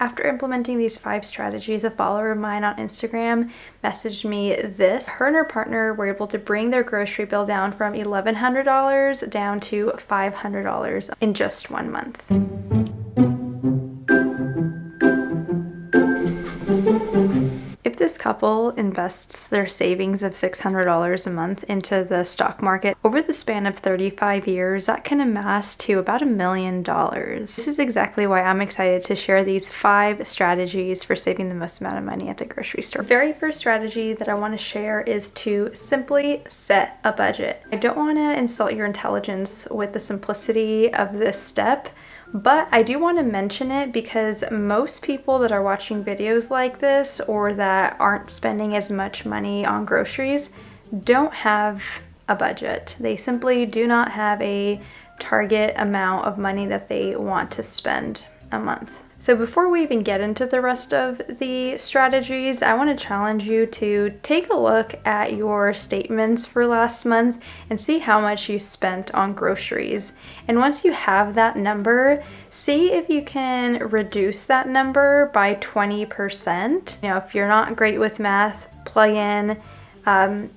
After implementing these 5 strategies, a follower of mine on Instagram messaged me this. Her and her partner were able to bring their grocery bill down from $1,100 down to $500 in just 1 month. If this couple invests their savings of $600 a month into the stock market over the span of 35 years, that can amass to about $1 million. This is exactly why I'm excited to share these 5 strategies for saving the most amount of money at the grocery store. The very first strategy that I want to share is to simply set a budget. I don't want to insult your intelligence with the simplicity of this step, but I do want to mention it because most people that are watching videos like this or that aren't spending as much money on groceries don't have a budget. They simply do not have a target amount of money that they want to spend a month. So before we even get into the rest of the strategies, I want to challenge you to take a look at your statements for last month and see how much you spent on groceries. And once you have that number, see if you can reduce that number by 20%. You know, if you're not great with math, plug in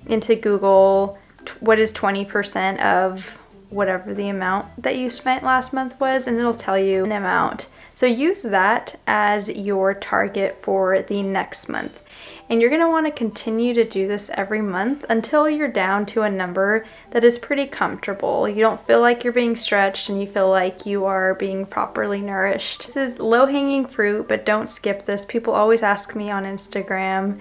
into Google what is 20% of whatever the amount that you spent last month was, and it'll tell you an amount. So use that as your target for the next month. And you're gonna wanna continue to do this every month until you're down to a number that is pretty comfortable. You don't feel like you're being stretched and you feel like you are being properly nourished. This is low-hanging fruit, but don't skip this. People always ask me on Instagram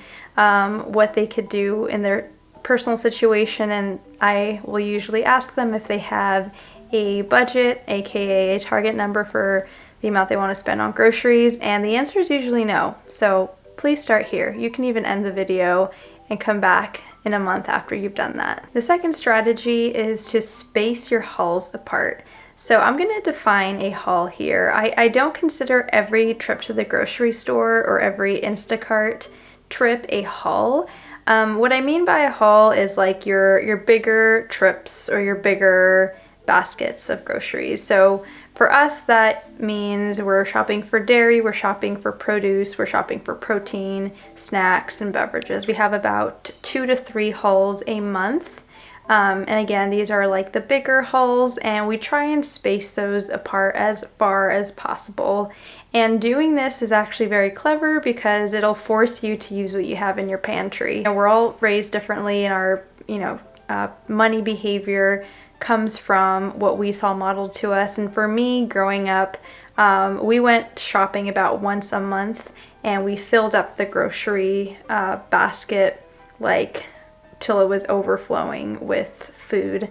what they could do in their personal situation, and I will usually ask them if they have a budget, aka a target number for the amount they want to spend on groceries, and the answer is usually no. So please start here. You can even end the video and come back in a month after you've done that. The second strategy is to space your hauls apart. So I'm going to define a haul here. I don't consider every trip to the grocery store or every Instacart trip a haul. What I mean by a haul is like your bigger trips or your bigger baskets of groceries. So for us, that means we're shopping for dairy, we're shopping for produce, we're shopping for protein, snacks, and beverages. We have about 2 to 3 hauls a month. And again, these are like the bigger hauls, and we try and space those apart as far as possible. And doing this is actually very clever because it'll force you to use what you have in your pantry. You know, we're all raised differently, and our money behavior comes from what we saw modeled to us. And for me, growing up, we went shopping about once a month, and we filled up the grocery basket like till it was overflowing with food.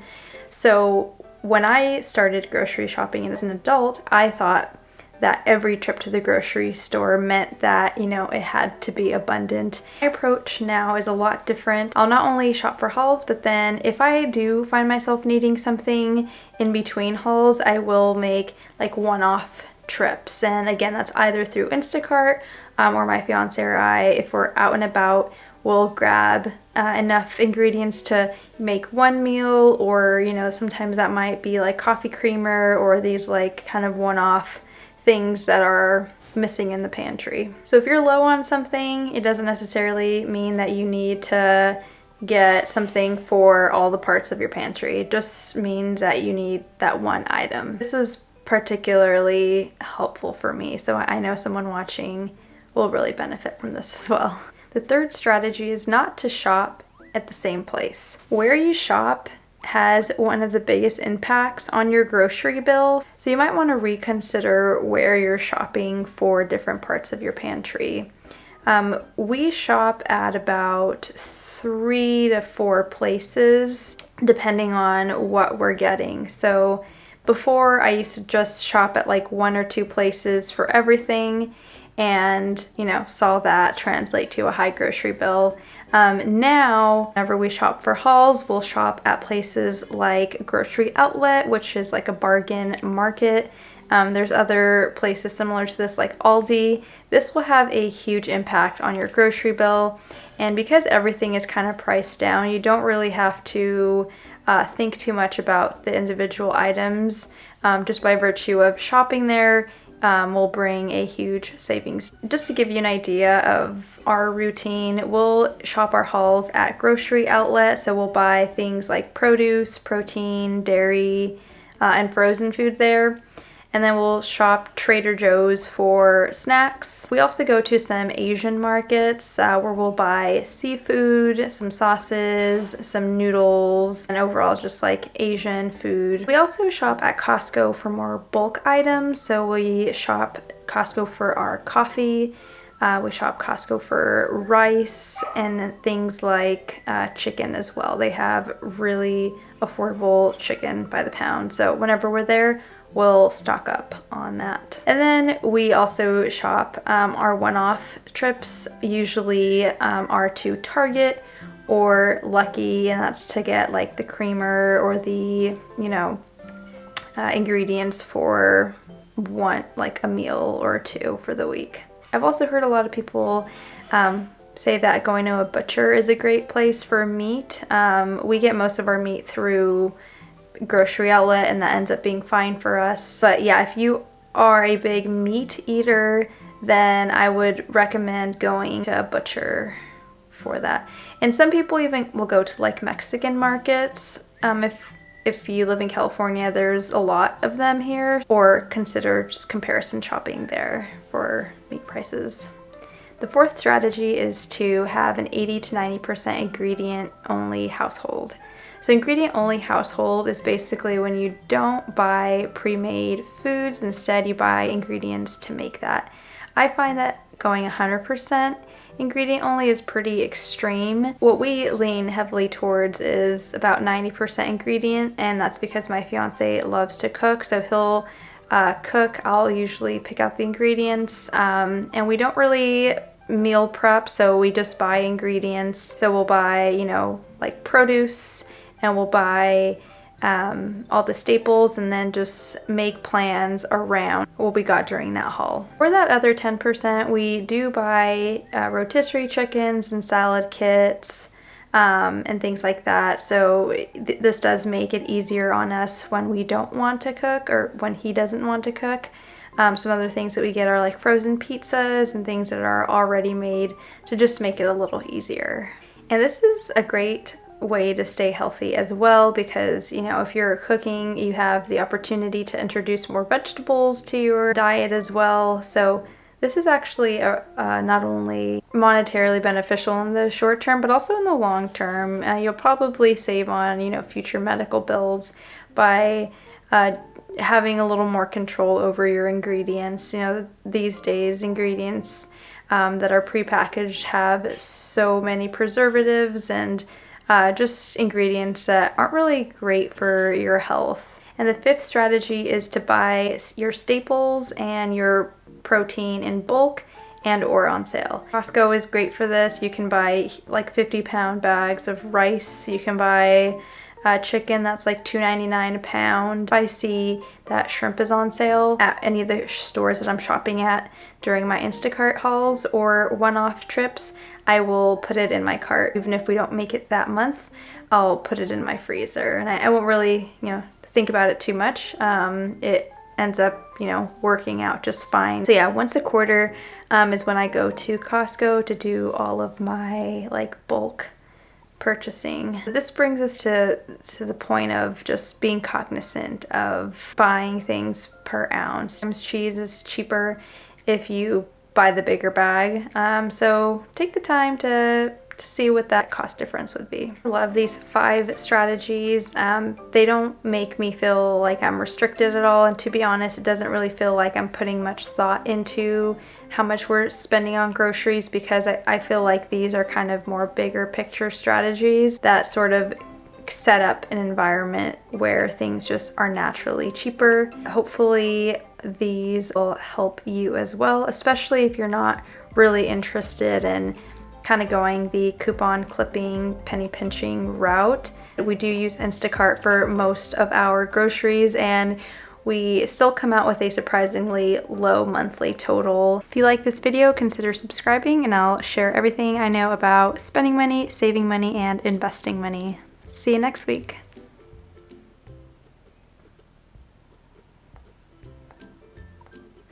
So when I started grocery shopping as an adult, I thought that every trip to the grocery store meant that, you know, it had to be abundant. My approach now is a lot different. I'll not only shop for hauls, but then if I do find myself needing something in between hauls, I will make like one-off trips. And again, that's either through Instacart or my fiance or I, if we're out and about, we'll grab enough ingredients to make one meal, or, you know, sometimes that might be like coffee creamer or these like kind of one-off things that are missing in the pantry. So if you're low on something, it doesn't necessarily mean that you need to get something for all the parts of your pantry. It just means that you need that one item. This was particularly helpful for me, so I know someone watching will really benefit from this as well. The third strategy is not to shop at the same place. Where you shop has one of the biggest impacts on your grocery bill, so you might want to reconsider where you're shopping for different parts of your pantry. We shop at about 3 to 4 places depending on what we're getting. So before, I used to just shop at like 1 or 2 places for everything, and, you know, saw that translate to a high grocery bill. Now, whenever we shop for hauls, we'll shop at places like Grocery Outlet, which is like a bargain market. There's other places similar to this like Aldi. This will have a huge impact on your grocery bill, and because everything is kind of priced down, you don't really have to think too much about the individual items. Just by virtue of shopping there, will bring a huge savings. Just to give you an idea of our routine, we'll shop our hauls at grocery outlet. So we'll buy things like produce, protein, dairy, and frozen food there. And then we'll shop Trader Joe's for snacks. We also go to some Asian markets where we'll buy seafood, some sauces, some noodles, and overall just like Asian food. We also shop at Costco for more bulk items. So we shop Costco for our coffee. We shop Costco for rice and things like chicken as well. They have really affordable chicken by the pound. So whenever we're there, we'll stock up on that. And then we also shop our one-off trips, usually are to Target or Lucky, and that's to get like the creamer or the, you know, ingredients for like a meal or two for the week. I've also heard a lot of people say that going to a butcher is a great place for meat. We get most of our meat through grocery outlet, and that ends up being fine for us. But yeah, if you are a big meat eater, then I would recommend going to a butcher for that. And some people even will go to like Mexican markets. If you live in California, there's a lot of them here, or consider just comparison shopping there for meat prices. The fourth strategy is to have an 80 to 90% ingredient only household. So ingredient only household is basically when you don't buy pre-made foods, instead you buy ingredients to make that. I find that going 100% ingredient only is pretty extreme. What we lean heavily towards is about 90% ingredient, and that's because my fiance loves to cook, so he'll cook. I'll usually pick out the ingredients, and we don't really meal prep, so we just buy ingredients. So we'll buy, you know, like produce, and we'll buy all the staples, and then just make plans around what we got during that haul. For that other 10%, we do buy rotisserie chickens and salad kits and things like that. So this does make it easier on us when we don't want to cook, or when he doesn't want to cook. Some other things that we get are like frozen pizzas and things that are already made to just make it a little easier. And this is a great way to stay healthy as well, because, you know, if you're cooking, you have the opportunity to introduce more vegetables to your diet as well. So this is actually not only monetarily beneficial in the short term, but also in the long term. You'll probably save on, you know, future medical bills by having a little more control over your ingredients. You know, these days ingredients that are prepackaged have so many preservatives and just ingredients that aren't really great for your health. And the fifth strategy is to buy your staples and your protein in bulk and or on sale. Costco is great for this. You can buy like 50-pound bags of rice. You can buy chicken that's like $2.99 a pound. If I see that shrimp is on sale at any of the stores that I'm shopping at during my Instacart hauls or one-off trips, I will put it in my cart. Even if we don't make it that month, I'll put it in my freezer, and I won't really, you know, think about it too much. It ends up, you know, working out just fine. So yeah, once a quarter is when I go to Costco to do all of my like bulk purchasing. This brings us to the point of just being cognizant of buying things per ounce. Sometimes cheese is cheaper if you buy the bigger bag. So take the time to see what that cost difference would be. I love these 5 strategies. They don't make me feel like I'm restricted at all, and to be honest, it doesn't really feel like I'm putting much thought into how much we're spending on groceries, because I feel like these are kind of more bigger picture strategies that sort of set up an environment where things just are naturally cheaper. Hopefully these will help you as well, especially if you're not really interested in kind of going the coupon clipping, penny pinching route. We do use Instacart for most of our groceries, and we still come out with a surprisingly low monthly total. If you like this video, consider subscribing, and I'll share everything I know about spending money, saving money, and investing money. See you next week.